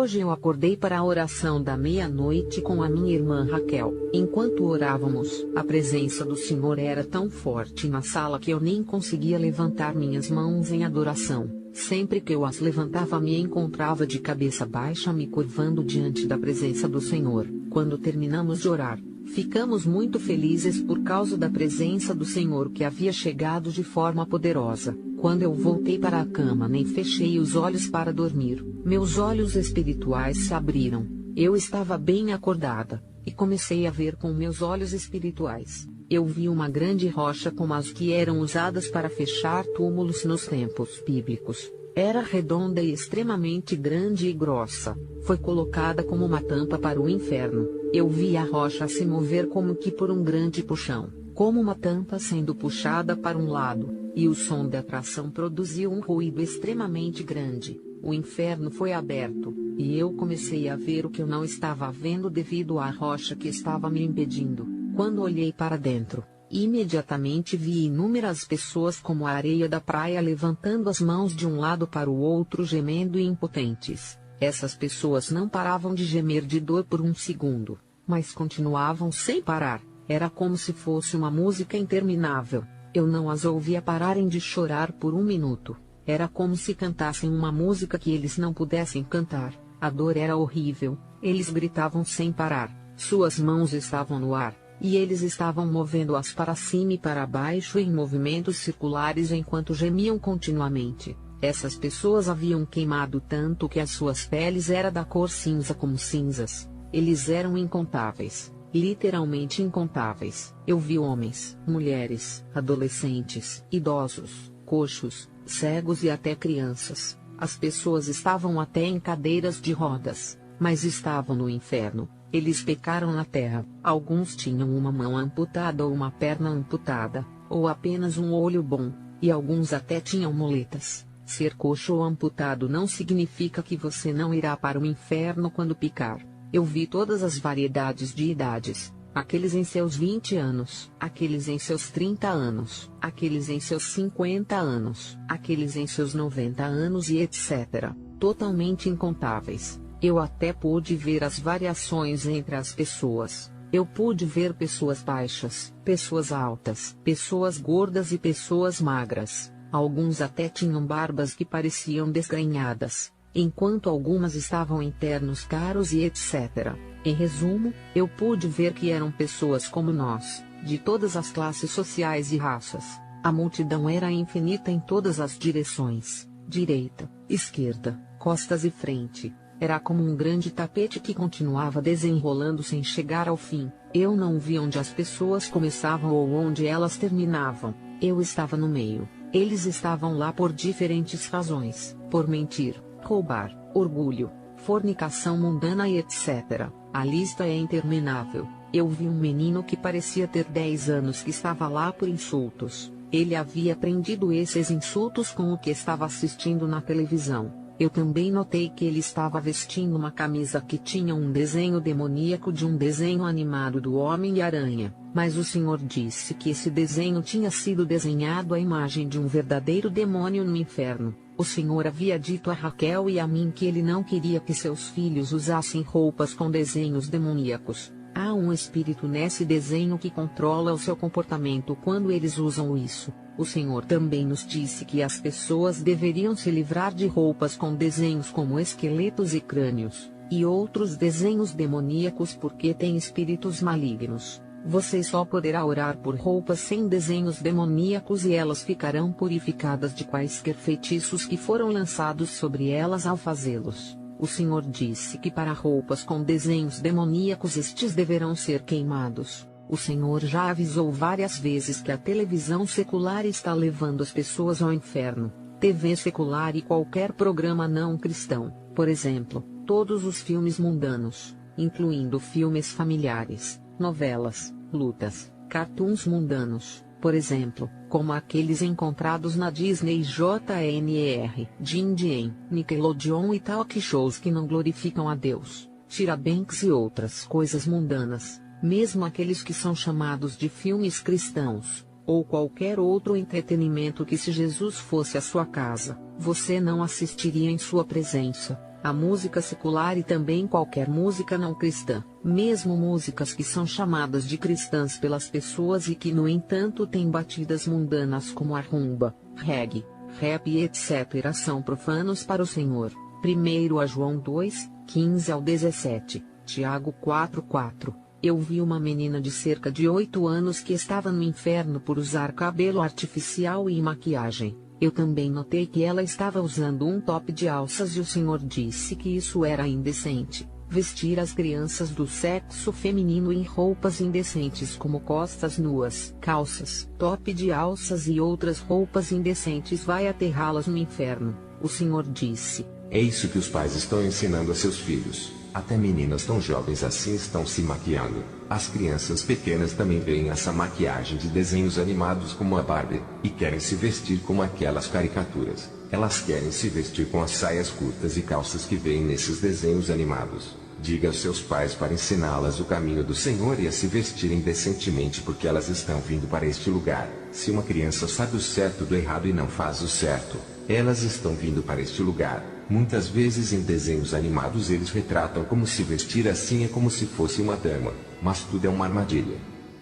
Hoje eu acordei para a oração da meia-noite com a minha irmã Raquel. Enquanto orávamos, a presença do Senhor era tão forte na sala que eu nem conseguia levantar minhas mãos em adoração. Sempre que eu as levantava me encontrava de cabeça baixa me curvando diante da presença do Senhor. Quando terminamos de orar, ficamos muito felizes por causa da presença do Senhor que havia chegado de forma poderosa. Quando eu voltei para a cama nem fechei os olhos para dormir, meus olhos espirituais se abriram. Eu estava bem acordada, e comecei a ver com meus olhos espirituais. Eu vi uma grande rocha como as que eram usadas para fechar túmulos nos tempos bíblicos. Era redonda e extremamente grande e grossa. Foi colocada como uma tampa para o inferno. Eu vi a rocha se mover como que por um grande puxão, como uma tampa sendo puxada para um lado, e o som da atração produziu um ruído extremamente grande. O inferno foi aberto, e eu comecei a ver o que eu não estava vendo devido à rocha que estava me impedindo. Quando olhei para dentro, imediatamente vi inúmeras pessoas como a areia da praia levantando as mãos de um lado para o outro gemendo e impotentes. Essas pessoas não paravam de gemer de dor por um segundo, mas continuavam sem parar. Era como se fosse uma música interminável. Eu não as ouvia pararem de chorar por um minuto. Era como se cantassem uma música que eles não pudessem cantar. A dor era horrível. Eles gritavam sem parar. Suas mãos estavam no ar, e eles estavam movendo-as para cima e para baixo em movimentos circulares enquanto gemiam continuamente. Essas pessoas haviam queimado tanto que as suas peles eram da cor cinza como cinzas. Eles eram incontáveis, literalmente incontáveis. Eu vi homens, mulheres, adolescentes, idosos, coxos, cegos e até crianças. As pessoas estavam até em cadeiras de rodas, mas estavam no inferno. Eles pecaram na terra. Alguns tinham uma mão amputada ou uma perna amputada, ou apenas um olho bom, e alguns até tinham muletas. Ser coxo ou amputado não significa que você não irá para o inferno quando pecar. Eu vi todas as variedades de idades, aqueles em seus 20 anos, aqueles em seus 30 anos, aqueles em seus 50 anos, aqueles em seus 90 anos e etc. Totalmente incontáveis. Eu até pude ver as variações entre as pessoas. Eu pude ver pessoas baixas, pessoas altas, pessoas gordas e pessoas magras. Alguns até tinham barbas que pareciam desgrenhadas, enquanto algumas estavam em ternos caros e etc. Em resumo, eu pude ver que eram pessoas como nós, de todas as classes sociais e raças. A multidão era infinita em todas as direções, direita, esquerda, costas e frente. Era como um grande tapete que continuava desenrolando sem chegar ao fim. Eu não vi onde as pessoas começavam ou onde elas terminavam. Eu estava no meio. Eles estavam lá por diferentes razões, por mentir, roubar, orgulho, fornicação mundana e etc. A lista é interminável. Eu vi um menino que parecia ter 10 anos que estava lá por insultos. Ele havia aprendido esses insultos com o que estava assistindo na televisão. Eu também notei que ele estava vestindo uma camisa que tinha um desenho demoníaco de um desenho animado do Homem-Aranha, mas o Senhor disse que esse desenho tinha sido desenhado à imagem de um verdadeiro demônio no inferno. O Senhor havia dito a Raquel e a mim que ele não queria que seus filhos usassem roupas com desenhos demoníacos. Há um espírito nesse desenho que controla o seu comportamento quando eles usam isso. O Senhor também nos disse que as pessoas deveriam se livrar de roupas com desenhos como esqueletos e crânios, e outros desenhos demoníacos porque têm espíritos malignos. Você só poderá orar por roupas sem desenhos demoníacos e elas ficarão purificadas de quaisquer feitiços que foram lançados sobre elas ao fazê-los. O Senhor disse que para roupas com desenhos demoníacos estes deverão ser queimados. O Senhor já avisou várias vezes que a televisão secular está levando as pessoas ao inferno. TV secular e qualquer programa não cristão, por exemplo, todos os filmes mundanos, incluindo filmes familiares, novelas, lutas, cartoons mundanos, por exemplo, como aqueles encontrados na Disney JNR, Jin, Nickelodeon e talk shows que não glorificam a Deus, Tyra Banks e outras coisas mundanas, mesmo aqueles que são chamados de filmes cristãos, ou qualquer outro entretenimento que se Jesus fosse à sua casa, você não assistiria em sua presença. A música secular e também qualquer música não cristã, mesmo músicas que são chamadas de cristãs pelas pessoas e que no entanto têm batidas mundanas como a rumba, reggae, rap e etc. são profanos para o Senhor. 1 João 2, 15 ao 17, Tiago 4:4. Eu vi uma menina de cerca de 8 anos que estava no inferno por usar cabelo artificial e maquiagem. Eu também notei que ela estava usando um top de alças e o Senhor disse que isso era indecente. Vestir as crianças do sexo feminino em roupas indecentes como costas nuas, calças, top de alças e outras roupas indecentes vai aterrá-las no inferno. O Senhor disse. É isso que os pais estão ensinando a seus filhos. Até meninas tão jovens assim estão se maquiando. As crianças pequenas também veem essa maquiagem de desenhos animados como a Barbie, e querem se vestir como aquelas caricaturas. Elas querem se vestir com as saias curtas e calças que veem nesses desenhos animados. Diga aos seus pais para ensiná-las o caminho do Senhor e a se vestirem decentemente porque elas estão vindo para este lugar. Se uma criança sabe o certo do errado e não faz o certo, elas estão vindo para este lugar. Muitas vezes em desenhos animados eles retratam como se vestir assim é como se fosse uma dama, mas tudo é uma armadilha.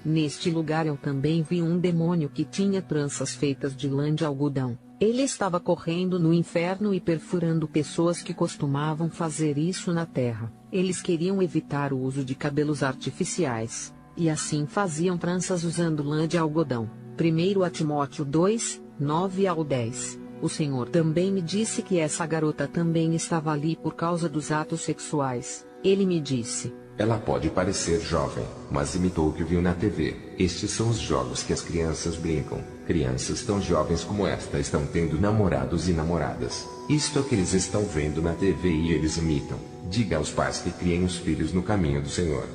Neste lugar eu também vi um demônio que tinha tranças feitas de lã de algodão. Ele estava correndo no inferno e perfurando pessoas que costumavam fazer isso na terra. Eles queriam evitar o uso de cabelos artificiais, e assim faziam tranças usando lã de algodão. 1 Timóteo 2, 9 ao 10. O Senhor também me disse que essa garota também estava ali por causa dos atos sexuais. Ele me disse. Ela pode parecer jovem, mas imitou o que viu na TV. Estes são os jogos que as crianças brincam. Crianças tão jovens como esta estão tendo namorados e namoradas. Isto é o que eles estão vendo na TV e eles imitam. Diga aos pais que criem os filhos no caminho do Senhor.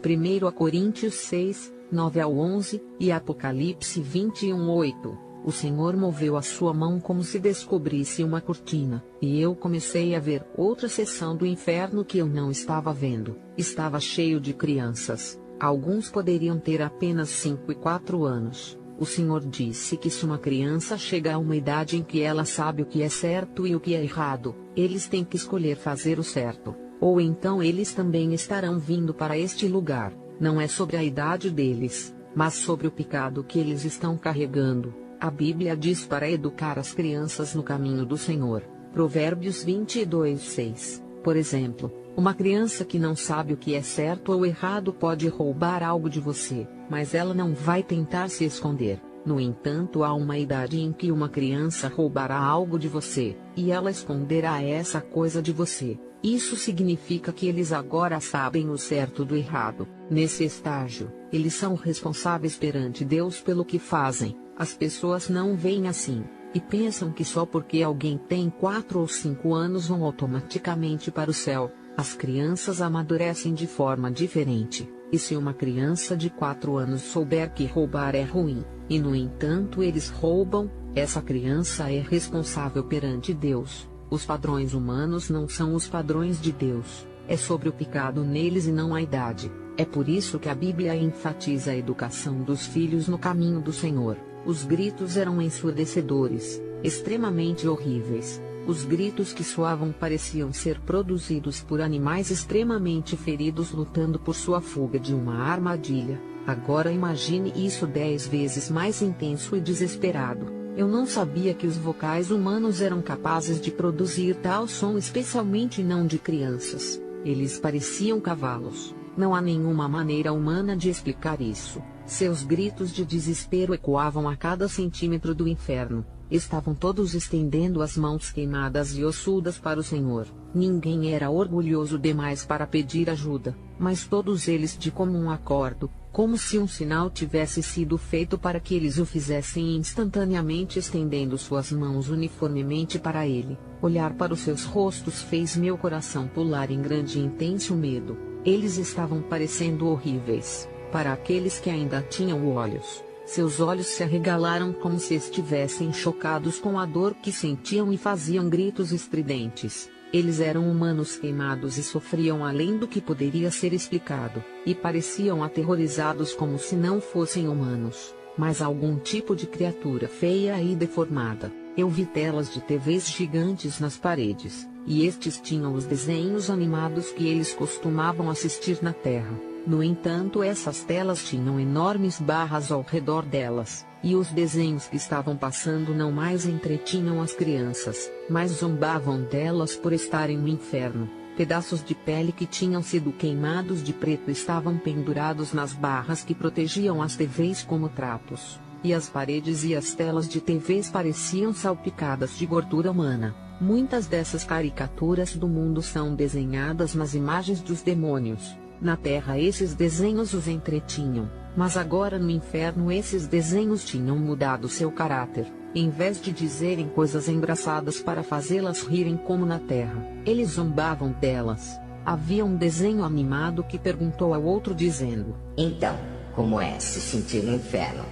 1 Coríntios 6, 9 ao 11, e Apocalipse 21, 8. O Senhor moveu a sua mão como se descobrisse uma cortina, e eu comecei a ver outra seção do inferno que eu não estava vendo. Estava cheio de crianças. Alguns poderiam ter apenas 5 e 4 anos. O Senhor disse que se uma criança chega a uma idade em que ela sabe o que é certo e o que é errado, eles têm que escolher fazer o certo. Ou então eles também estarão vindo para este lugar. Não é sobre a idade deles, mas sobre o pecado que eles estão carregando. A Bíblia diz para educar as crianças no caminho do Senhor. Provérbios 22, 6. Por exemplo, uma criança que não sabe o que é certo ou errado pode roubar algo de você, mas ela não vai tentar se esconder. No entanto, há uma idade em que uma criança roubará algo de você, e ela esconderá essa coisa de você. Isso significa que eles agora sabem o certo do errado. Nesse estágio, eles são responsáveis perante Deus pelo que fazem. As pessoas não veem assim, e pensam que só porque alguém tem 4 ou 5 anos vão automaticamente para o céu. As crianças amadurecem de forma diferente, e se uma criança de 4 anos souber que roubar é ruim, e no entanto eles roubam, essa criança é responsável perante Deus. Os padrões humanos não são os padrões de Deus, é sobre o pecado neles e não a idade. É por isso que a Bíblia enfatiza a educação dos filhos no caminho do Senhor. Os gritos eram ensurdecedores, extremamente horríveis. Os gritos que soavam pareciam ser produzidos por animais extremamente feridos lutando por sua fuga de uma armadilha. Agora imagine isso 10 vezes mais intenso e desesperado. Eu não sabia que os vocais humanos eram capazes de produzir tal som, especialmente não de crianças. Eles pareciam cavalos. Não há nenhuma maneira humana de explicar isso. Seus gritos de desespero ecoavam a cada centímetro do inferno. Estavam todos estendendo as mãos queimadas e ossudas para o Senhor. Ninguém era orgulhoso demais para pedir ajuda, mas todos eles de comum acordo, como se um sinal tivesse sido feito para que eles o fizessem instantaneamente, estendendo suas mãos uniformemente para ele. Olhar para os seus rostos fez meu coração pular em grande e intenso medo. Eles estavam parecendo horríveis. Para aqueles que ainda tinham olhos, seus olhos se arregalaram como se estivessem chocados com a dor que sentiam e faziam gritos estridentes. Eles eram humanos queimados e sofriam além do que poderia ser explicado, e pareciam aterrorizados como se não fossem humanos, mas algum tipo de criatura feia e deformada. Eu vi telas de TVs gigantes nas paredes, e estes tinham os desenhos animados que eles costumavam assistir na Terra. No entanto, essas telas tinham enormes barras ao redor delas, e os desenhos que estavam passando não mais entretinham as crianças, mas zombavam delas por estarem no inferno. Pedaços de pele que tinham sido queimados de preto estavam pendurados nas barras que protegiam as TVs como trapos, e as paredes e as telas de TVs pareciam salpicadas de gordura humana. Muitas dessas caricaturas do mundo são desenhadas nas imagens dos demônios. Na Terra esses desenhos os entretinham, mas agora no inferno esses desenhos tinham mudado seu caráter. Em vez de dizerem coisas engraçadas para fazê-las rirem como na Terra, eles zombavam delas. Havia um desenho animado que perguntou ao outro dizendo: Então, como é se sentir no inferno?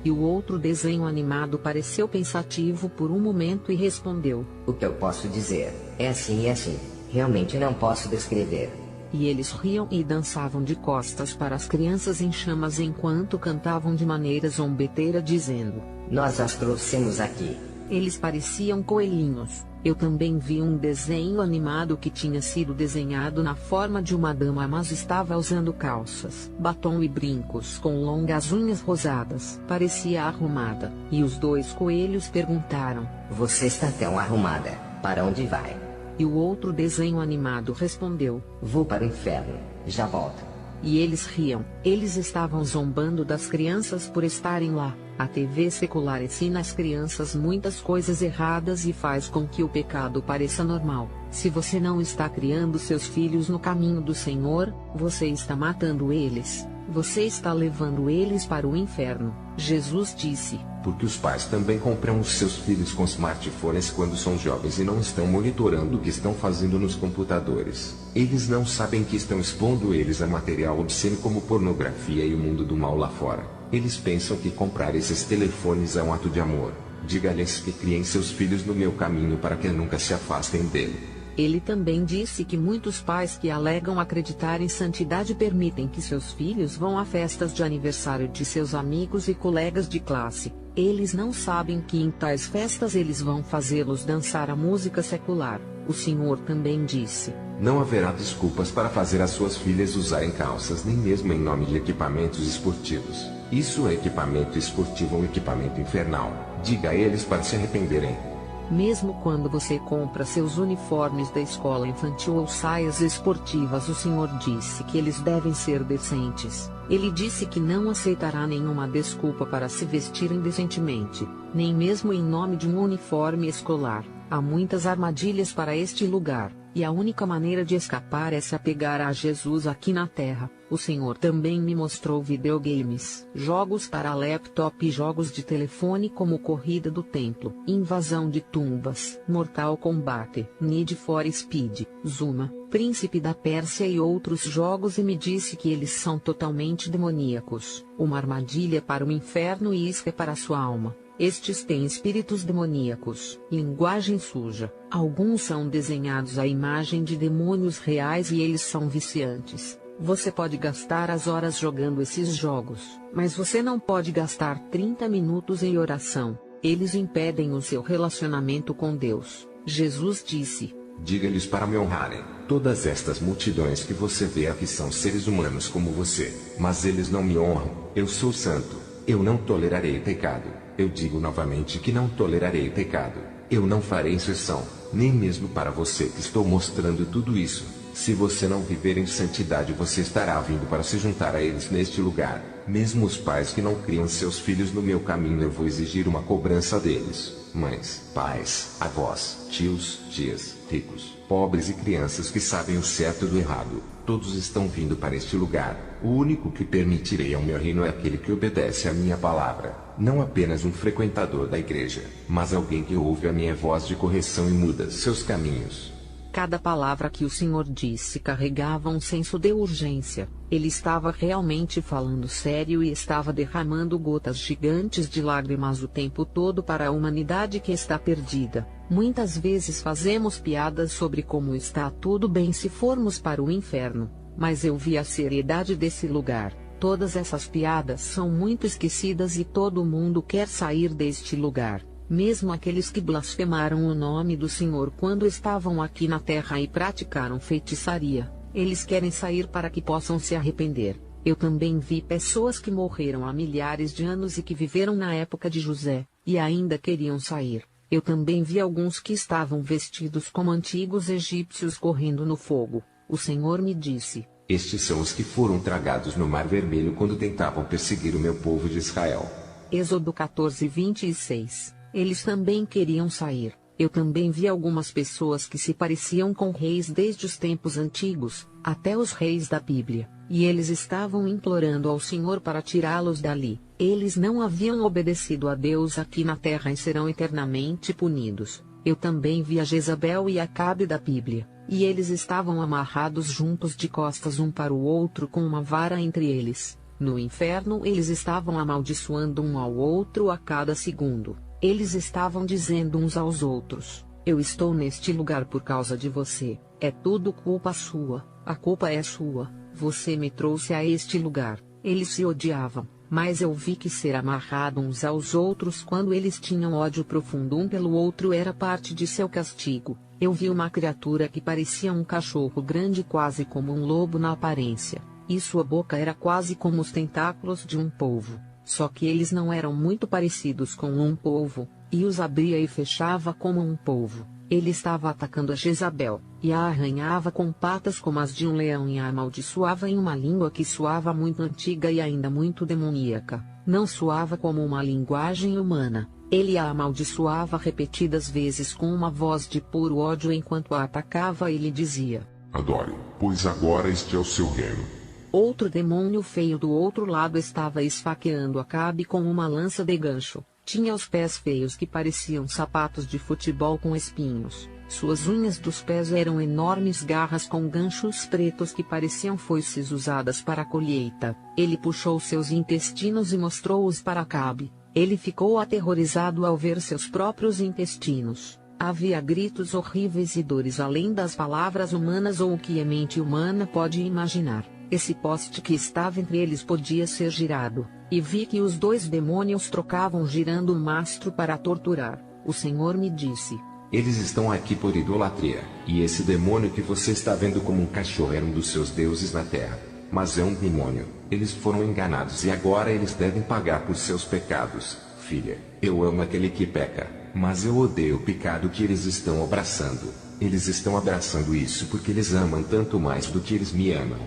E o outro desenho animado pareceu pensativo por um momento e respondeu: O que eu posso dizer é assim e assim. Realmente não posso descrever. E eles riam e dançavam de costas para as crianças em chamas enquanto cantavam de maneira zombeteira dizendo: Nós as trouxemos aqui. Eles pareciam coelhinhos. Eu também vi um desenho animado que tinha sido desenhado na forma de uma dama, mas estava usando calças, batom e brincos com longas unhas rosadas. Parecia arrumada. E os dois coelhos perguntaram: Você está tão arrumada, para onde vai? E o outro desenho animado respondeu: Vou para o inferno, já volto. E eles riam. Eles estavam zombando das crianças por estarem lá. A TV secular ensina às crianças muitas coisas erradas e faz com que o pecado pareça normal. Se você não está criando seus filhos no caminho do Senhor, você está matando eles. Você está levando eles para o inferno. Jesus disse: Porque os pais também compram os seus filhos com smartphones quando são jovens e não estão monitorando o que estão fazendo nos computadores. Eles não sabem que estão expondo eles a material obsceno como pornografia e o mundo do mal lá fora. Eles pensam que comprar esses telefones é um ato de amor. Diga-lhes que criem seus filhos no meu caminho para que nunca se afastem dele. Ele também disse que muitos pais que alegam acreditar em santidade permitem que seus filhos vão a festas de aniversário de seus amigos e colegas de classe. Eles não sabem que em tais festas eles vão fazê-los dançar a música secular. O Senhor também disse: Não haverá desculpas para fazer as suas filhas usarem calças, nem mesmo em nome de equipamentos esportivos. Isso é equipamento esportivo ou equipamento infernal. Diga a eles para se arrependerem. Mesmo quando você compra seus uniformes da escola infantil ou saias esportivas, o Senhor disse que eles devem ser decentes. Ele disse que não aceitará nenhuma desculpa para se vestirem decentemente, nem mesmo em nome de um uniforme escolar. Há muitas armadilhas para este lugar, e a única maneira de escapar é se apegar a Jesus aqui na Terra. O Senhor também me mostrou videogames, jogos para laptop e jogos de telefone como Corrida do Templo, Invasão de Tumbas, Mortal Kombat, Need for Speed, Zuma, Príncipe da Pérsia e outros jogos, e me disse que eles são totalmente demoníacos, uma armadilha para o inferno e isca para sua alma. Estes têm espíritos demoníacos, linguagem suja. Alguns são desenhados à imagem de demônios reais e eles são viciantes. Você pode gastar as horas jogando esses jogos, mas você não pode gastar 30 minutos em oração. Eles impedem o seu relacionamento com Deus. Jesus disse: Diga-lhes para me honrarem. Todas estas multidões que você vê aqui são seres humanos como você, mas eles não me honram. Eu sou santo. Eu não tolerarei pecado. Eu digo novamente que não tolerarei pecado. Eu não farei exceção, nem mesmo para você que estou mostrando tudo isso. Se você não viver em santidade, você estará vindo para se juntar a eles neste lugar. Mesmo os pais que não criam seus filhos no meu caminho, eu vou exigir uma cobrança deles. Mães, pais, avós, tios, tias, ricos, pobres e crianças que sabem o certo do errado, todos estão vindo para este lugar. O único que permitirei ao meu reino é aquele que obedece à minha palavra. Não apenas um frequentador da igreja, mas alguém que ouve a minha voz de correção e muda seus caminhos. Cada palavra que o Senhor disse carregava um senso de urgência. Ele estava realmente falando sério e estava derramando gotas gigantes de lágrimas o tempo todo para a humanidade que está perdida. Muitas vezes fazemos piadas sobre como está tudo bem se formos para o inferno, mas eu vi a seriedade desse lugar. Todas essas piadas são muito esquecidas e todo mundo quer sair deste lugar. Mesmo aqueles que blasfemaram o nome do Senhor quando estavam aqui na terra e praticaram feitiçaria, eles querem sair para que possam se arrepender. Eu também vi pessoas que morreram há milhares de anos e que viveram na época de José, e ainda queriam sair. Eu também vi alguns que estavam vestidos como antigos egípcios correndo no fogo. O Senhor me disse: estes são os que foram tragados no Mar Vermelho quando tentavam perseguir o meu povo de Israel. Êxodo 14:26. Eles também queriam sair. Eu também vi algumas pessoas que se pareciam com reis desde os tempos antigos, até os reis da Bíblia, e eles estavam implorando ao Senhor para tirá-los dali. Eles não haviam obedecido a Deus aqui na terra e serão eternamente punidos. Eu também vi a Jezabel e Acabe da Bíblia, e eles estavam amarrados juntos de costas um para o outro com uma vara entre eles. No inferno eles estavam amaldiçoando um ao outro a cada segundo. Eles estavam dizendo uns aos outros: eu estou neste lugar por causa de você, é tudo culpa sua, a culpa é sua, você me trouxe a este lugar. Eles se odiavam, mas eu vi que ser amarrado uns aos outros quando eles tinham ódio profundo um pelo outro era parte de seu castigo. Eu vi uma criatura que parecia um cachorro grande, quase como um lobo na aparência, e sua boca era quase como os tentáculos de um polvo. Só que eles não eram muito parecidos com um polvo, e os abria e fechava como um polvo. Ele estava atacando a Jezabel, e a arranhava com patas como as de um leão e a amaldiçoava em uma língua que soava muito antiga e ainda muito demoníaca. Não soava como uma linguagem humana. Ele a amaldiçoava repetidas vezes com uma voz de puro ódio enquanto a atacava e lhe dizia: adore, pois agora este é o seu reino. Outro demônio feio do outro lado estava esfaqueando Acabe com uma lança de gancho. Tinha os pés feios que pareciam sapatos de futebol com espinhos. Suas unhas dos pés eram enormes garras com ganchos pretos que pareciam foices usadas para a colheita. Ele puxou seus intestinos e mostrou-os para Acabe. Ele ficou aterrorizado ao ver seus próprios intestinos. Havia gritos horríveis e dores além das palavras humanas ou o que a mente humana pode imaginar. Esse poste que estava entre eles podia ser girado, e vi que os dois demônios trocavam girando o mastro para torturar. O Senhor me disse: eles estão aqui por idolatria, e esse demônio que você está vendo como um cachorro era um dos seus deuses na terra. Mas é um demônio. Eles foram enganados e agora eles devem pagar por seus pecados. Filha, eu amo aquele que peca, mas eu odeio o pecado que eles estão abraçando. Eles estão abraçando isso porque eles amam tanto mais do que eles me amam.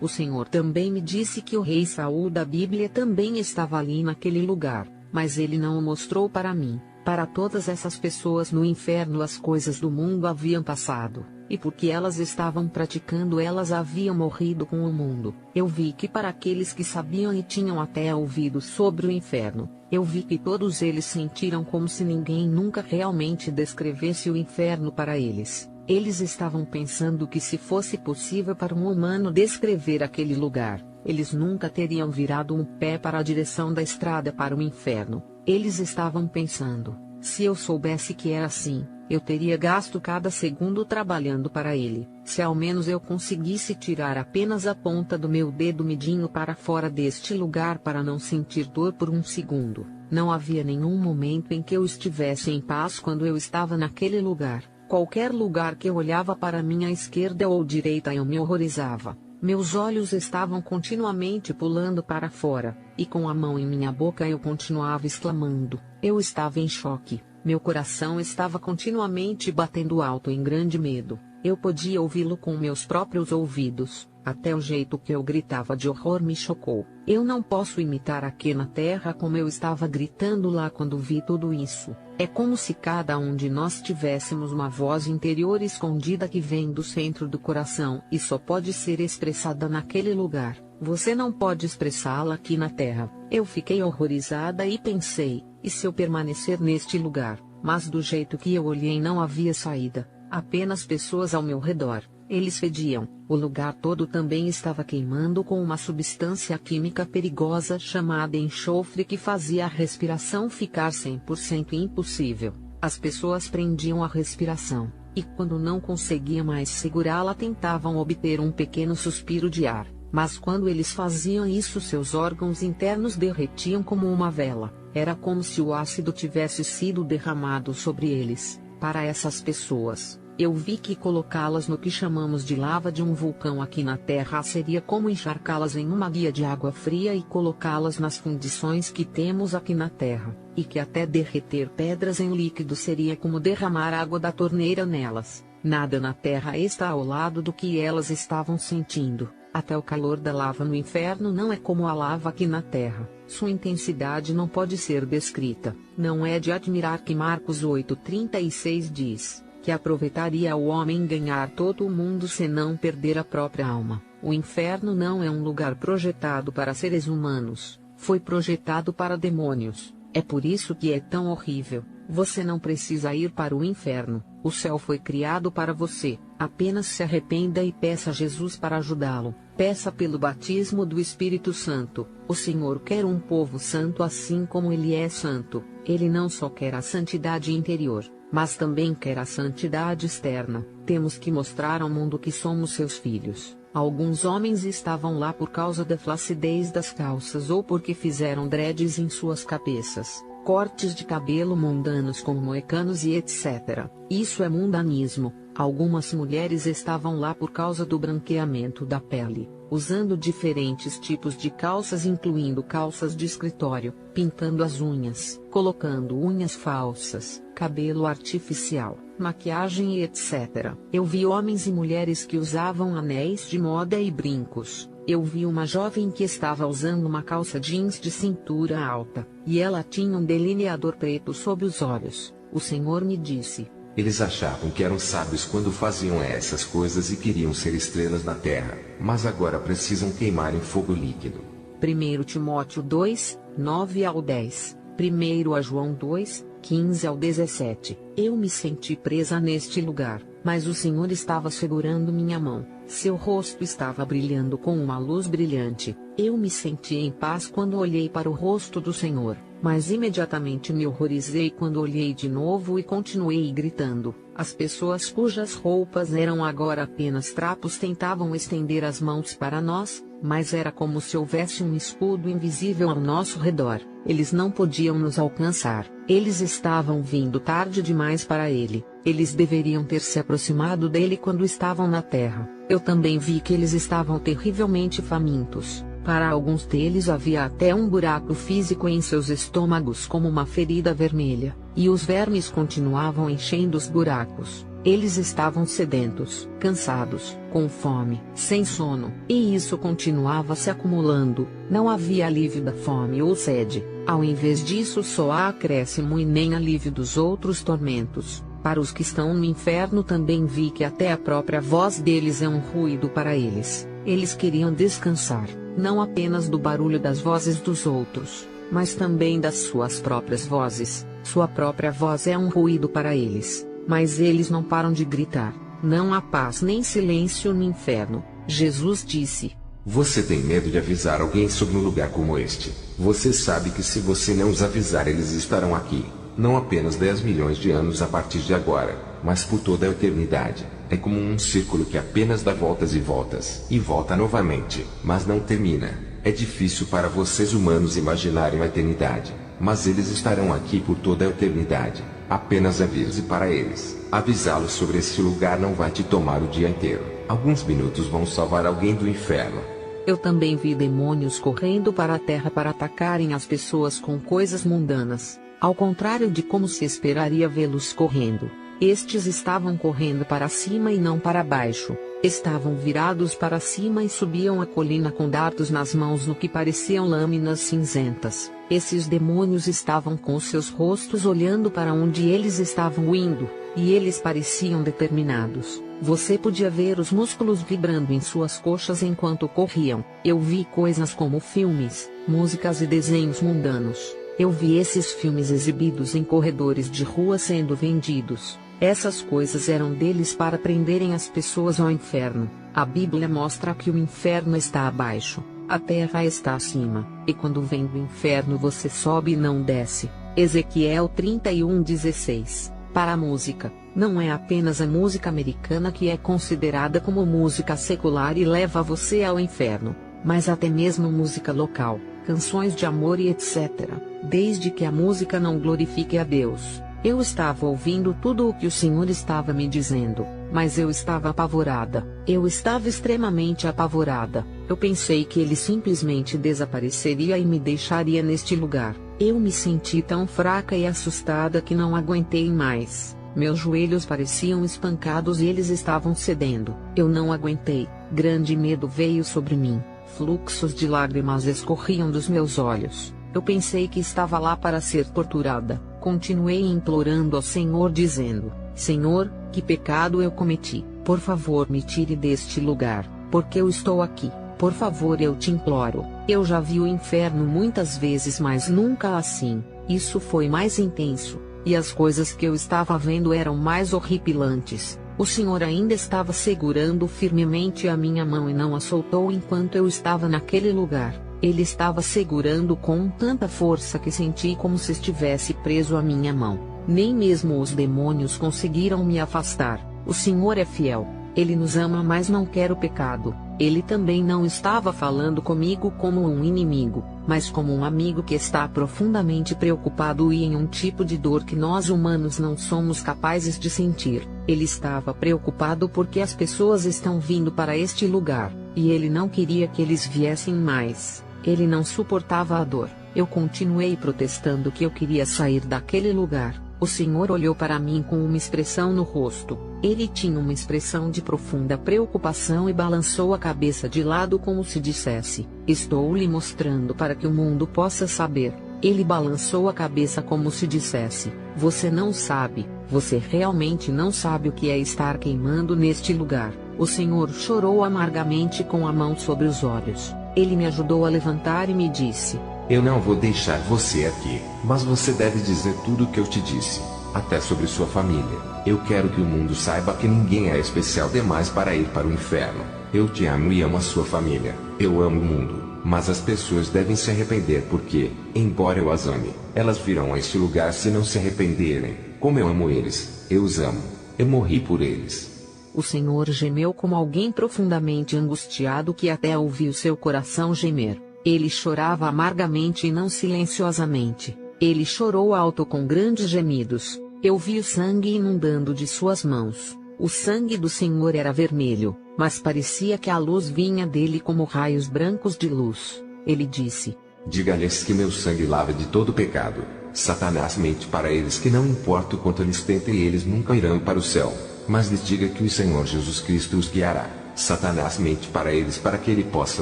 O Senhor também me disse que o rei Saul da Bíblia também estava ali naquele lugar, mas ele não o mostrou para mim. Para todas essas pessoas no inferno as coisas do mundo haviam passado, e porque elas estavam praticando elas haviam morrido com o mundo. Eu vi que para aqueles que sabiam e tinham até ouvido sobre o inferno, eu vi que todos eles sentiram como se ninguém nunca realmente descrevesse o inferno para eles. Eles estavam pensando que se fosse possível para um humano descrever aquele lugar, eles nunca teriam virado um pé para a direção da estrada para o inferno. Eles estavam pensando: se eu soubesse que era assim, eu teria gasto cada segundo trabalhando para ele. Se ao menos eu conseguisse tirar apenas a ponta do meu dedo midinho para fora deste lugar para não sentir dor por um segundo. Não havia nenhum momento em que eu estivesse em paz quando eu estava naquele lugar. Qualquer lugar que eu olhava para minha esquerda ou direita eu me horrorizava. Meus olhos estavam continuamente pulando para fora, e com a mão em minha boca eu continuava exclamando. Eu estava em choque. Meu coração estava continuamente batendo alto em grande medo. Eu podia ouvi-lo com meus próprios ouvidos. Até o jeito que eu gritava de horror me chocou. Eu não posso imitar aqui na terra como eu estava gritando lá quando vi tudo isso. É como se cada um de nós tivéssemos uma voz interior escondida que vem do centro do coração e só pode ser expressada naquele lugar. Você não pode expressá-la aqui na terra. Eu fiquei horrorizada e pensei: e se eu permanecer neste lugar? Mas do jeito que eu olhei não havia saída. Apenas pessoas ao meu redor. Eles fediam. O lugar todo também estava queimando com uma substância química perigosa chamada enxofre que fazia a respiração ficar 100% impossível. As pessoas prendiam a respiração, e quando não conseguiam mais segurá-la tentavam obter um pequeno suspiro de ar. Mas quando eles faziam isso, seus órgãos internos derretiam como uma vela. Era como se o ácido tivesse sido derramado sobre eles. Para essas pessoas, eu vi que colocá-las no que chamamos de lava de um vulcão aqui na Terra seria como encharcá-las em uma guia de água fria e colocá-las nas fundições que temos aqui na Terra, e que até derreter pedras em líquido seria como derramar água da torneira nelas. Nada na Terra está ao lado do que elas estavam sentindo. Até o calor da lava no inferno não é como a lava aqui na Terra. Sua intensidade não pode ser descrita. Não é de admirar que Marcos 8,36 diz que aproveitaria ao homem ganhar todo o mundo se não perder a própria alma. O inferno não é um lugar projetado para seres humanos. Foi projetado para demônios. É por isso que é tão horrível. Você não precisa ir para o inferno. O céu foi criado para você. Apenas se arrependa e peça a Jesus para ajudá-lo. Peça pelo batismo do Espírito Santo. O Senhor quer um povo santo assim como Ele é santo. Ele não só quer a santidade interior, mas também quer a santidade externa. Temos que mostrar ao mundo que somos seus filhos. Alguns homens estavam lá por causa da flacidez das calças ou porque fizeram dreads em suas cabeças. Cortes de cabelo mundanos como moicanos e etc. Isso é mundanismo. Algumas mulheres estavam lá por causa do branqueamento da pele, usando diferentes tipos de calças incluindo calças de escritório, pintando as unhas, colocando unhas falsas, cabelo artificial, maquiagem e etc. Eu vi homens e mulheres que usavam anéis de moda e brincos. Eu vi uma jovem que estava usando uma calça jeans de cintura alta, e ela tinha um delineador preto sob os olhos. O Senhor me disse: eles achavam que eram sábios quando faziam essas coisas e queriam ser estrelas na terra, mas agora precisam queimar em fogo líquido. 1 Timóteo 2, 9 ao 10, 1 João 2, 15 ao 17. Eu me senti presa neste lugar, mas o Senhor estava segurando minha mão. Seu rosto estava brilhando com uma luz brilhante. Eu me senti em paz quando olhei para o rosto do Senhor, mas imediatamente me horrorizei quando olhei de novo e continuei gritando. As pessoas cujas roupas eram agora apenas trapos tentavam estender as mãos para nós, mas era como se houvesse um escudo invisível ao nosso redor. Eles não podiam nos alcançar. Eles estavam vindo tarde demais para ele. Eles deveriam ter se aproximado dele quando estavam na terra. Eu também vi que eles estavam terrivelmente famintos. Para alguns deles havia até um buraco físico em seus estômagos como uma ferida vermelha, e os vermes continuavam enchendo os buracos. Eles estavam sedentos, cansados, com fome, sem sono, e isso continuava se acumulando. Não havia alívio da fome ou sede. Ao invés disso, só há acréscimo e nem alívio dos outros tormentos. Para os que estão no inferno também vi que até a própria voz deles é um ruído para eles. Eles queriam descansar, não apenas do barulho das vozes dos outros, mas também das suas próprias vozes. Sua própria voz é um ruído para eles, mas eles não param de gritar. Não há paz nem silêncio no inferno. Jesus disse: você tem medo de avisar alguém sobre um lugar como este? Você sabe que se você não os avisar, eles estarão aqui. Não apenas 10 milhões de anos a partir de agora, mas por toda a eternidade. É como um círculo que apenas dá voltas e volta novamente, mas não termina. É difícil para vocês humanos imaginarem a eternidade, mas eles estarão aqui por toda a eternidade. Apenas avise para eles. Avisá-los sobre esse lugar não vai te tomar o dia inteiro. Alguns minutos vão salvar alguém do inferno. Eu também vi demônios correndo para a terra para atacarem as pessoas com coisas mundanas. Ao contrário de como se esperaria vê-los correndo, estes estavam correndo para cima e não para baixo. Estavam virados para cima e subiam a colina com dardos nas mãos no que pareciam lâminas cinzentas. Esses demônios estavam com seus rostos olhando para onde eles estavam indo, e eles pareciam determinados. Você podia ver os músculos vibrando em suas coxas enquanto corriam. Eu vi coisas como filmes, músicas e desenhos mundanos. Eu vi esses filmes exibidos em corredores de rua sendo vendidos. Essas coisas eram deles para prenderem as pessoas ao inferno. A Bíblia mostra que o inferno está abaixo, a terra está acima, e quando vem do inferno você sobe e não desce. Ezequiel 31:16. para a música. Não é apenas a música americana que é considerada como música secular e leva você ao inferno, mas até mesmo música local, canções de amor e etc. Desde que a música não glorifique a Deus. Eu estava ouvindo tudo o que o Senhor estava me dizendo, mas eu estava apavorada. Eu estava extremamente apavorada. Eu pensei que ele simplesmente desapareceria e me deixaria neste lugar. Eu me senti tão fraca e assustada que não aguentei mais. Meus joelhos pareciam espancados e eles estavam cedendo. Eu não aguentei. Grande medo veio sobre mim. Fluxos de lágrimas escorriam dos meus olhos. Eu pensei que estava lá para ser torturada. Continuei implorando ao Senhor dizendo: Senhor, que pecado eu cometi? Por favor me tire deste lugar, porque eu estou aqui. Por favor, eu te imploro. Eu já vi o inferno muitas vezes, mas nunca assim. Isso foi mais intenso, e as coisas que eu estava vendo eram mais horripilantes. O Senhor ainda estava segurando firmemente a minha mão e não a soltou enquanto eu estava naquele lugar. Ele estava segurando com tanta força que senti como se estivesse preso à minha mão. Nem mesmo os demônios conseguiram me afastar. O Senhor é fiel. Ele nos ama, mas não quer o pecado. Ele também não estava falando comigo como um inimigo, mas como um amigo que está profundamente preocupado e em um tipo de dor que nós humanos não somos capazes de sentir. Ele estava preocupado porque as pessoas estão vindo para este lugar, e ele não queria que eles viessem mais. Ele não suportava a dor. Eu continuei protestando que eu queria sair daquele lugar. O Senhor olhou para mim com uma expressão no rosto. Ele tinha uma expressão de profunda preocupação e balançou a cabeça de lado como se dissesse: estou lhe mostrando para que o mundo possa saber. Ele balançou a cabeça como se dissesse: você não sabe, você realmente não sabe o que é estar queimando neste lugar. O Senhor chorou amargamente com a mão sobre os olhos. Ele me ajudou a levantar e me disse: eu não vou deixar você aqui, mas você deve dizer tudo o que eu te disse, até sobre sua família. Eu quero que o mundo saiba que ninguém é especial demais para ir para o inferno. Eu te amo e amo a sua família. Eu amo o mundo, mas as pessoas devem se arrepender porque, embora eu as ame, elas virão a este lugar se não se arrependerem. Como eu amo eles, eu os amo. Eu morri por eles. O Senhor gemeu como alguém profundamente angustiado que até ouviu seu coração gemer. Ele chorava amargamente e não silenciosamente. Ele chorou alto com grandes gemidos. Eu vi o sangue inundando de suas mãos. O sangue do Senhor era vermelho, mas parecia que a luz vinha dele como raios brancos de luz. Ele disse: diga-lhes que meu sangue lava de todo pecado. Satanás mente para eles que não importa o quanto eles tentem, eles nunca irão para o céu. Mas lhes diga que o Senhor Jesus Cristo os guiará. Satanás mente para eles para que ele possa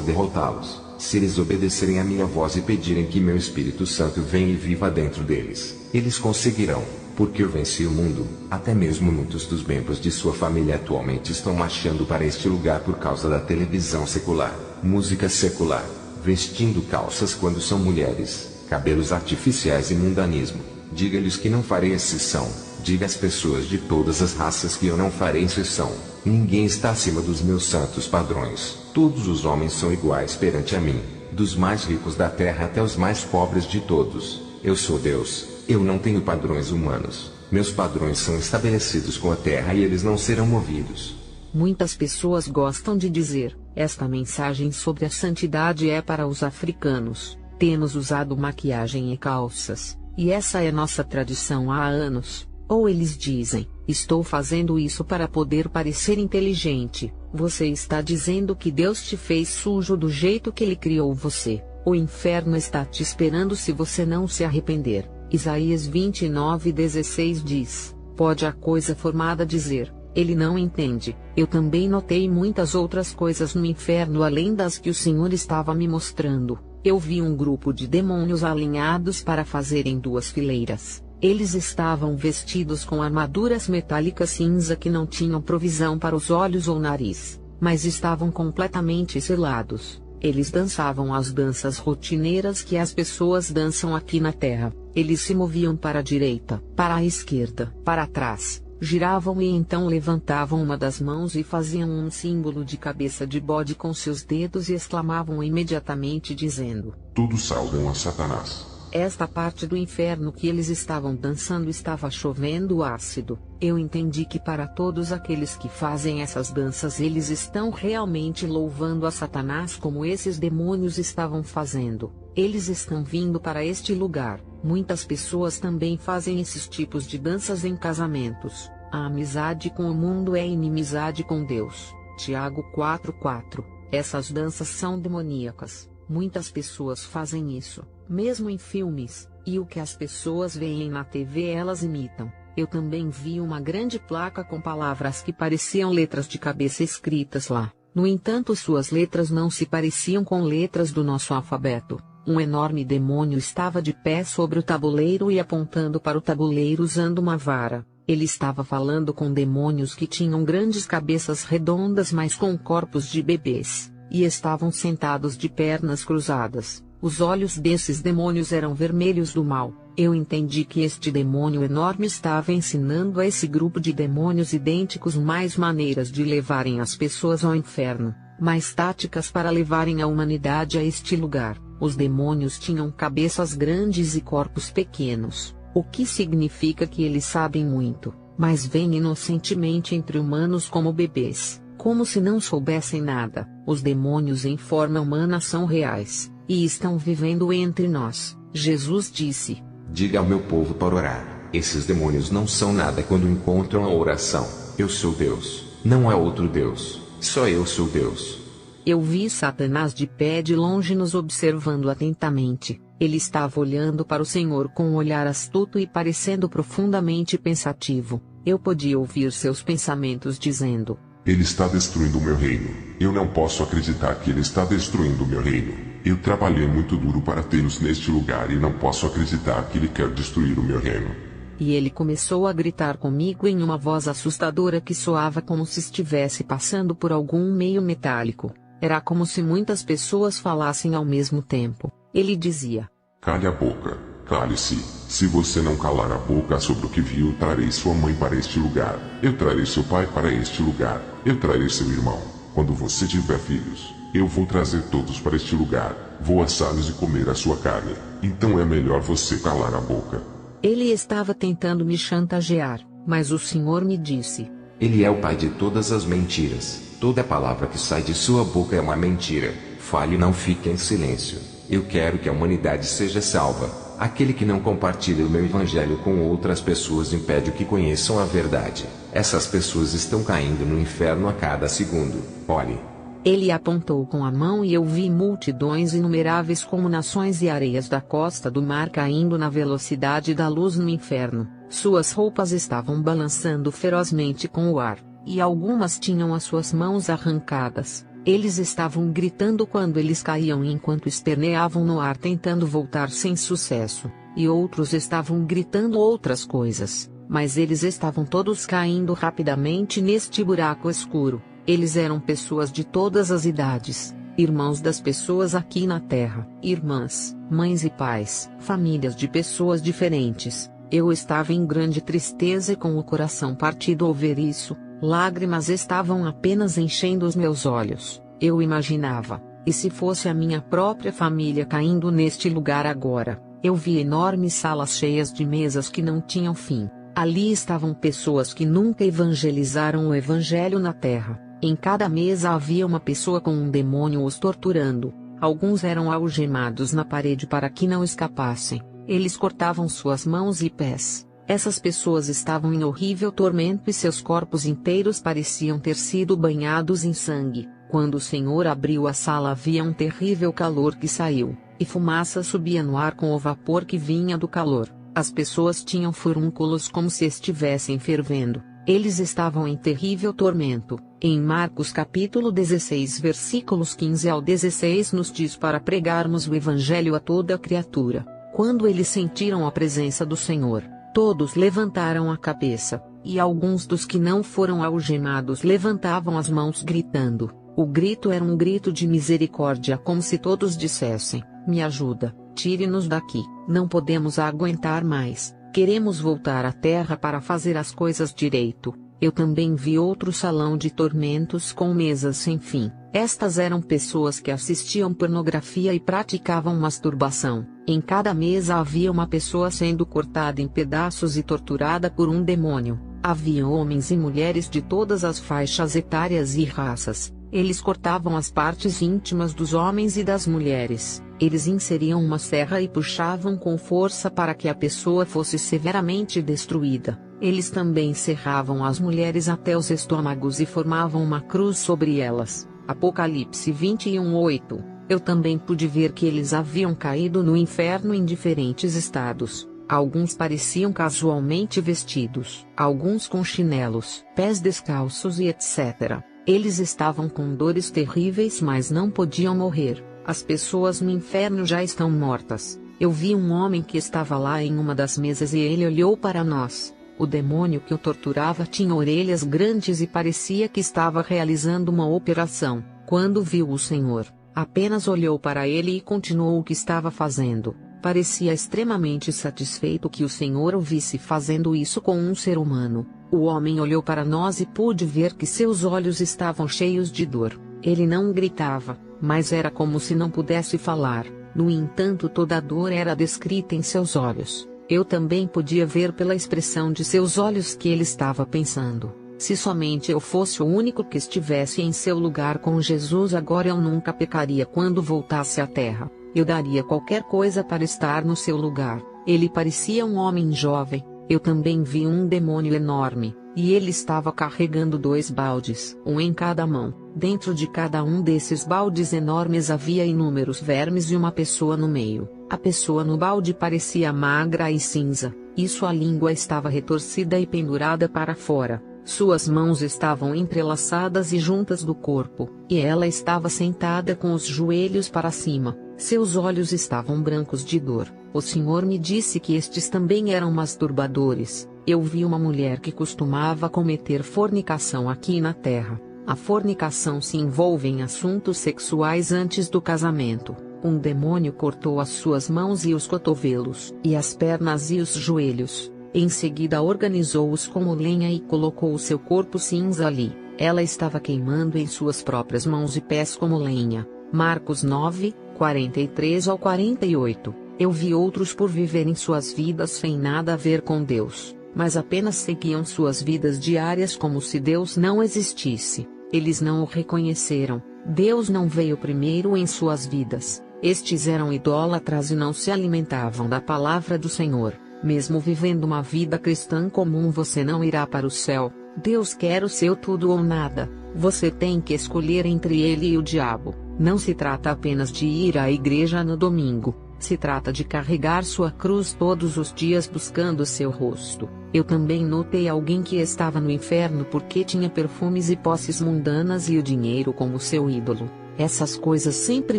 derrotá-los. Se eles obedecerem à minha voz e pedirem que meu Espírito Santo venha e viva dentro deles, eles conseguirão, porque eu venci o mundo. Até mesmo muitos dos membros de sua família atualmente estão marchando para este lugar por causa da televisão secular, música secular, vestindo calças quando são mulheres, cabelos artificiais e mundanismo. Diga-lhes que não farei exceção. Diga às pessoas de todas as raças que eu não farei exceção. Ninguém está acima dos meus santos padrões. Todos os homens são iguais perante a mim, dos mais ricos da terra até os mais pobres de todos. Eu sou Deus. Eu não tenho padrões humanos. Meus padrões são estabelecidos com a terra e eles não serão movidos. Muitas pessoas gostam de dizer: esta mensagem sobre a santidade é para os africanos. Temos usado maquiagem e calças, e essa é nossa tradição há anos. Ou eles dizem: estou fazendo isso para poder parecer inteligente. Você está dizendo que Deus te fez sujo do jeito que Ele criou você. O inferno está te esperando se você não se arrepender. Isaías 29:16 diz: pode a coisa formada dizer: ele não entende. Eu também notei muitas outras coisas no inferno além das que o Senhor estava me mostrando. Eu vi um grupo de demônios alinhados para fazerem duas fileiras. Eles estavam vestidos com armaduras metálicas cinza que não tinham provisão para os olhos ou nariz, mas estavam completamente selados. Eles dançavam as danças rotineiras que as pessoas dançam aqui na Terra. Eles se moviam para a direita, para a esquerda, para trás, giravam e então levantavam uma das mãos e faziam um símbolo de cabeça de bode com seus dedos e exclamavam imediatamente dizendo: todos saudam a Satanás. Esta parte do inferno que eles estavam dançando estava chovendo ácido. Eu entendi que para todos aqueles que fazem essas danças eles estão realmente louvando a Satanás como esses demônios estavam fazendo. Eles estão vindo para este lugar. Muitas pessoas também fazem esses tipos de danças em casamentos. A amizade com o mundo é inimizade com Deus. Tiago 4:4. Essas danças são demoníacas. Muitas pessoas fazem isso, mesmo em filmes, e o que as pessoas veem na TV elas imitam. Eu também vi uma grande placa com palavras que pareciam letras de cabeça escritas lá. No entanto, suas letras não se pareciam com letras do nosso alfabeto. Um enorme demônio estava de pé sobre o tabuleiro e apontando para o tabuleiro usando uma vara. Ele estava falando com demônios que tinham grandes cabeças redondas mas com corpos de bebês, e estavam sentados de pernas cruzadas. Os olhos desses demônios eram vermelhos do mal. Eu entendi que este demônio enorme estava ensinando a esse grupo de demônios idênticos mais maneiras de levarem as pessoas ao inferno, mais táticas para levarem a humanidade a este lugar. Os demônios tinham cabeças grandes e corpos pequenos, o que significa que eles sabem muito, mas vêm inocentemente entre humanos como bebês, como se não soubessem nada. Os demônios em forma humana são reais, e estão vivendo entre nós. Jesus disse: Diga ao meu povo para orar. Esses demônios não são nada quando encontram a oração. Eu sou Deus, não há outro Deus, só eu sou Deus. Eu vi Satanás de pé de longe nos observando atentamente. Ele estava olhando para o Senhor com um olhar astuto e parecendo profundamente pensativo. Eu podia ouvir seus pensamentos dizendo: Ele está destruindo o meu reino. Eu não posso acreditar que ele está destruindo o meu reino. Eu trabalhei muito duro para tê-los neste lugar e não posso acreditar que ele quer destruir o meu reino. E ele começou a gritar comigo em uma voz assustadora que soava como se estivesse passando por algum meio metálico. Era como se muitas pessoas falassem ao mesmo tempo. Ele dizia: Cale a boca, cale-se. Se você não calar a boca sobre o que viu, trarei sua mãe para este lugar. Eu trarei seu pai para este lugar. Eu trarei seu irmão. Quando você tiver filhos, eu vou trazer todos para este lugar. Vou assá-los e comer a sua carne. Então é melhor você calar a boca. Ele estava tentando me chantagear, mas o Senhor me disse: Ele é o pai de todas as mentiras. Toda palavra que sai de sua boca é uma mentira. Fale e não fique em silêncio. Eu quero que a humanidade seja salva. Aquele que não compartilha o meu evangelho com outras pessoas impede que conheçam a verdade. Essas pessoas estão caindo no inferno a cada segundo. Olhe. Ele apontou com a mão e eu vi multidões inumeráveis como nações e areias da costa do mar caindo na velocidade da luz no inferno. Suas roupas estavam balançando ferozmente com o ar, e algumas tinham as suas mãos arrancadas. Eles estavam gritando quando eles caíam enquanto esperneavam no ar tentando voltar sem sucesso, e outros estavam gritando outras coisas, mas eles estavam todos caindo rapidamente neste buraco escuro. Eles eram pessoas de todas as idades, irmãos das pessoas aqui na terra, irmãs, mães e pais, famílias de pessoas diferentes. Eu estava em grande tristeza e com o coração partido ao ver isso. Lágrimas estavam apenas enchendo os meus olhos. Eu imaginava, e se fosse a minha própria família caindo neste lugar agora? Eu vi enormes salas cheias de mesas que não tinham fim. Ali estavam pessoas que nunca evangelizaram o evangelho na terra. Em cada mesa havia uma pessoa com um demônio os torturando. Alguns eram algemados na parede para que não escapassem. Eles cortavam suas mãos e pés. Essas pessoas estavam em horrível tormento e seus corpos inteiros pareciam ter sido banhados em sangue. Quando o Senhor abriu a sala havia um terrível calor que saiu, e fumaça subia no ar com o vapor que vinha do calor. As pessoas tinham furúnculos como se estivessem fervendo. Eles estavam em terrível tormento. Em Marcos capítulo 16 versículos 15 ao 16 nos diz para pregarmos o evangelho a toda criatura. Quando eles sentiram a presença do Senhor, todos levantaram a cabeça, e alguns dos que não foram algemados levantavam as mãos gritando. O grito era um grito de misericórdia, como se todos dissessem: me ajuda, tire-nos daqui, não podemos aguentar mais, queremos voltar à terra para fazer as coisas direito. Eu também vi outro salão de tormentos com mesas sem fim. Estas eram pessoas que assistiam pornografia e praticavam masturbação. Em cada mesa havia uma pessoa sendo cortada em pedaços e torturada por um demônio. Havia homens e mulheres de todas as faixas etárias e raças. Eles cortavam as partes íntimas dos homens e das mulheres. Eles inseriam uma serra e puxavam com força para que a pessoa fosse severamente destruída. Eles também serravam as mulheres até os estômagos e formavam uma cruz sobre elas. Apocalipse 21:8. Eu também pude ver que eles haviam caído no inferno em diferentes estados. Alguns pareciam casualmente vestidos, alguns com chinelos, pés descalços e etc. Eles estavam com dores terríveis, mas não podiam morrer. As pessoas no inferno já estão mortas. Eu vi um homem que estava lá em uma das mesas e ele olhou para nós. O demônio que o torturava tinha orelhas grandes e parecia que estava realizando uma operação. Quando viu o Senhor, apenas olhou para ele e continuou o que estava fazendo. Parecia extremamente satisfeito que o Senhor o visse fazendo isso com um ser humano. O homem olhou para nós e pude ver que seus olhos estavam cheios de dor. Ele não gritava, mas era como se não pudesse falar. No entanto, toda a dor era descrita em seus olhos. Eu também podia ver pela expressão de seus olhos que ele estava pensando: se somente eu fosse o único que estivesse em seu lugar com Jesus agora, eu nunca pecaria quando voltasse à terra. Eu daria qualquer coisa para estar no seu lugar. Ele parecia um homem jovem. Eu também vi um demônio enorme, e ele estava carregando 2 baldes, um em cada mão. Dentro de cada um desses baldes enormes havia inúmeros vermes e uma pessoa no meio. A pessoa no balde parecia magra e cinza, e sua língua estava retorcida e pendurada para fora. Suas mãos estavam entrelaçadas e juntas do corpo, e ela estava sentada com os joelhos para cima. Seus olhos estavam brancos de dor. O Senhor me disse que estes também eram masturbadores. Eu vi uma mulher que costumava cometer fornicação aqui na terra. A fornicação se envolve em assuntos sexuais antes do casamento. Um demônio cortou as suas mãos e os cotovelos, e as pernas e os joelhos. Em seguida organizou-os como lenha e colocou o seu corpo cinza ali. Ela estava queimando em suas próprias mãos e pés como lenha. Marcos 9, 43-48. Eu vi outros por viverem suas vidas sem nada a ver com Deus, mas apenas seguiam suas vidas diárias como se Deus não existisse. Eles não o reconheceram. Deus não veio primeiro em suas vidas. Estes eram idólatras e não se alimentavam da palavra do Senhor. Mesmo vivendo uma vida cristã comum, você não irá para o céu. Deus quer o seu tudo ou nada. Você tem que escolher entre ele e o diabo. Não se trata apenas de ir à igreja no domingo. Se trata de carregar sua cruz todos os dias buscando seu rosto. Eu também notei alguém que estava no inferno porque tinha perfumes e posses mundanas e o dinheiro como seu ídolo. Essas coisas sempre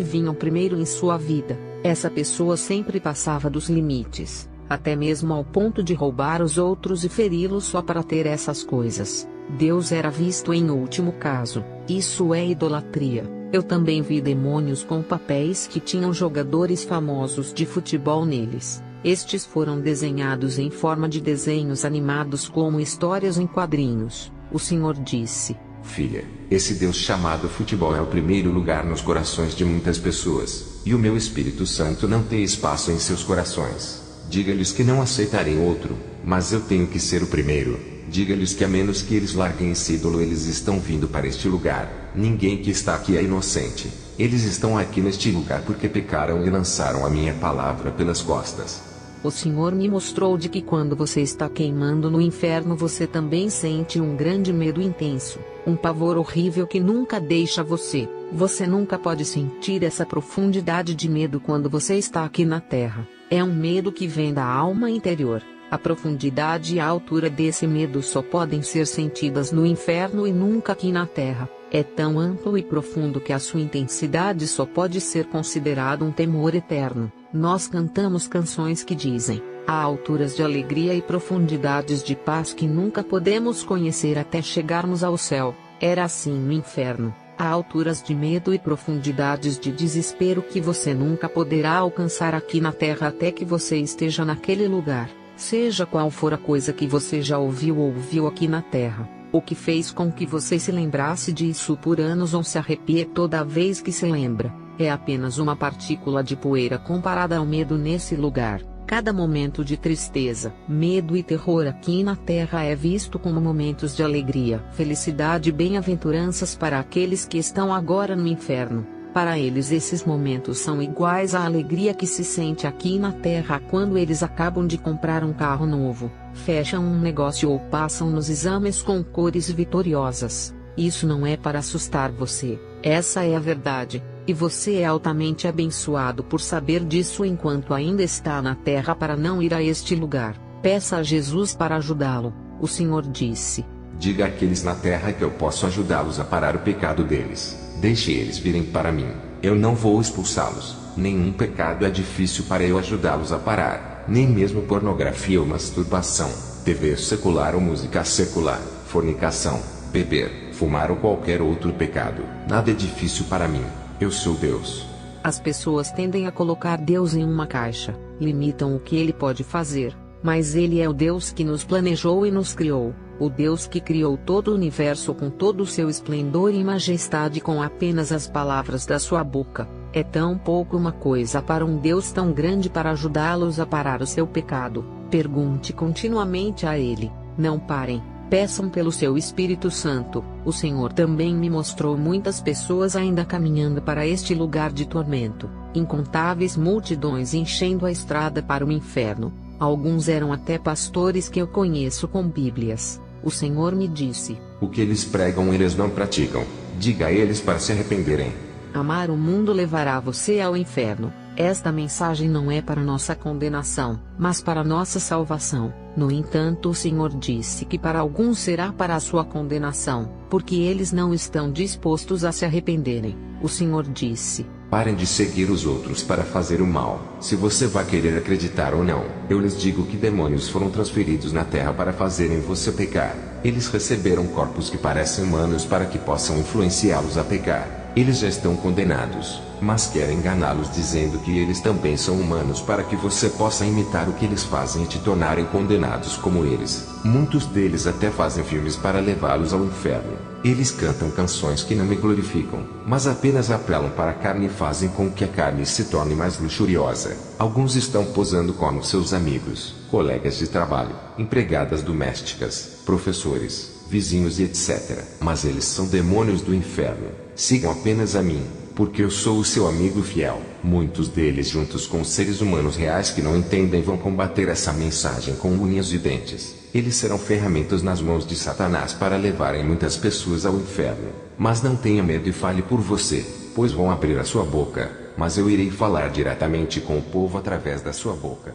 vinham primeiro em sua vida. Essa pessoa sempre passava dos limites, até mesmo ao ponto de roubar os outros e feri-los só para ter essas coisas. Deus era visto em último caso. Isso é idolatria. Eu também vi demônios com papéis que tinham jogadores famosos de futebol neles. Estes foram desenhados em forma de desenhos animados como histórias em quadrinhos. O Senhor disse: Filha, esse Deus chamado futebol é o primeiro lugar nos corações de muitas pessoas, e o meu Espírito Santo não tem espaço em seus corações. Diga-lhes que não aceitarei outro, mas eu tenho que ser o primeiro. Diga-lhes que a menos que eles larguem esse ídolo, eles estão vindo para este lugar. Ninguém que está aqui é inocente. Eles estão aqui neste lugar porque pecaram e lançaram a minha palavra pelas costas. O Senhor me mostrou de que quando você está queimando no inferno, você também sente um grande medo intenso, um pavor horrível que nunca deixa você. Você nunca pode sentir essa profundidade de medo quando você está aqui na terra. É um medo que vem da alma interior. A profundidade e a altura desse medo só podem ser sentidas no inferno e nunca aqui na terra. É tão amplo e profundo que a sua intensidade só pode ser considerado um temor eterno. Nós cantamos canções que dizem: há alturas de alegria e profundidades de paz que nunca podemos conhecer até chegarmos ao céu. Era assim no inferno. Há alturas de medo e profundidades de desespero que você nunca poderá alcançar aqui na terra até que você esteja naquele lugar. Seja qual for a coisa que você já ouviu ou viu aqui na terra, o que fez com que você se lembrasse disso por anos ou se arrepie toda vez que se lembra, é apenas uma partícula de poeira comparada ao medo nesse lugar. Cada momento de tristeza, medo e terror aqui na Terra é visto como momentos de alegria, felicidade e bem-aventuranças para aqueles que estão agora no inferno. Para eles esses momentos são iguais à alegria que se sente aqui na Terra quando eles acabam de comprar um carro novo, fecham um negócio ou passam nos exames com cores vitoriosas. Isso não é para assustar você, essa é a verdade, e você é altamente abençoado por saber disso enquanto ainda está na Terra para não ir a este lugar. Peça a Jesus para ajudá-lo, o Senhor disse. Diga àqueles na Terra que eu posso ajudá-los a parar o pecado deles. Deixe eles virem para mim, eu não vou expulsá-los. Nenhum pecado é difícil para eu ajudá-los a parar, nem mesmo pornografia ou masturbação, TV secular ou música secular, fornicação, beber, fumar ou qualquer outro pecado. Nada é difícil para mim, eu sou Deus. As pessoas tendem a colocar Deus em uma caixa, limitam o que ele pode fazer, mas ele é o Deus que nos planejou e nos criou. O Deus que criou todo o universo com todo o seu esplendor e majestade com apenas as palavras da sua boca. É tão pouco uma coisa para um Deus tão grande para ajudá-los a parar o seu pecado. Pergunte continuamente a Ele, não parem, peçam pelo seu Espírito Santo. O Senhor também me mostrou muitas pessoas ainda caminhando para este lugar de tormento, incontáveis multidões enchendo a estrada para o inferno. Alguns eram até pastores que eu conheço com Bíblias. O Senhor me disse: o que eles pregam eles não praticam. Diga a eles para se arrependerem. Amar o mundo levará você ao inferno. Esta mensagem não é para nossa condenação, mas para nossa salvação. No entanto, o Senhor disse que para alguns será para a sua condenação, porque eles não estão dispostos a se arrependerem. O Senhor disse: parem de seguir os outros para fazer o mal. Se você vai querer acreditar ou não, eu lhes digo que demônios foram transferidos na terra para fazerem você pecar. Eles receberam corpos que parecem humanos para que possam influenciá-los a pecar. Eles já estão condenados, mas querem enganá-los dizendo que eles também são humanos para que você possa imitar o que eles fazem e te tornarem condenados como eles. Muitos deles até fazem filmes para levá-los ao inferno. Eles cantam canções que não me glorificam, mas apenas apelam para a carne e fazem com que a carne se torne mais luxuriosa. Alguns estão posando como seus amigos, colegas de trabalho, empregadas domésticas, professores, vizinhos e etc. Mas eles são demônios do inferno. Sigam apenas a mim, porque eu sou o seu amigo fiel. Muitos deles, juntos com seres humanos reais que não entendem, vão combater essa mensagem com unhas e dentes. Eles serão ferramentas nas mãos de Satanás para levarem muitas pessoas ao inferno. Mas não tenha medo e fale por você, pois vão abrir a sua boca, mas eu irei falar diretamente com o povo através da sua boca.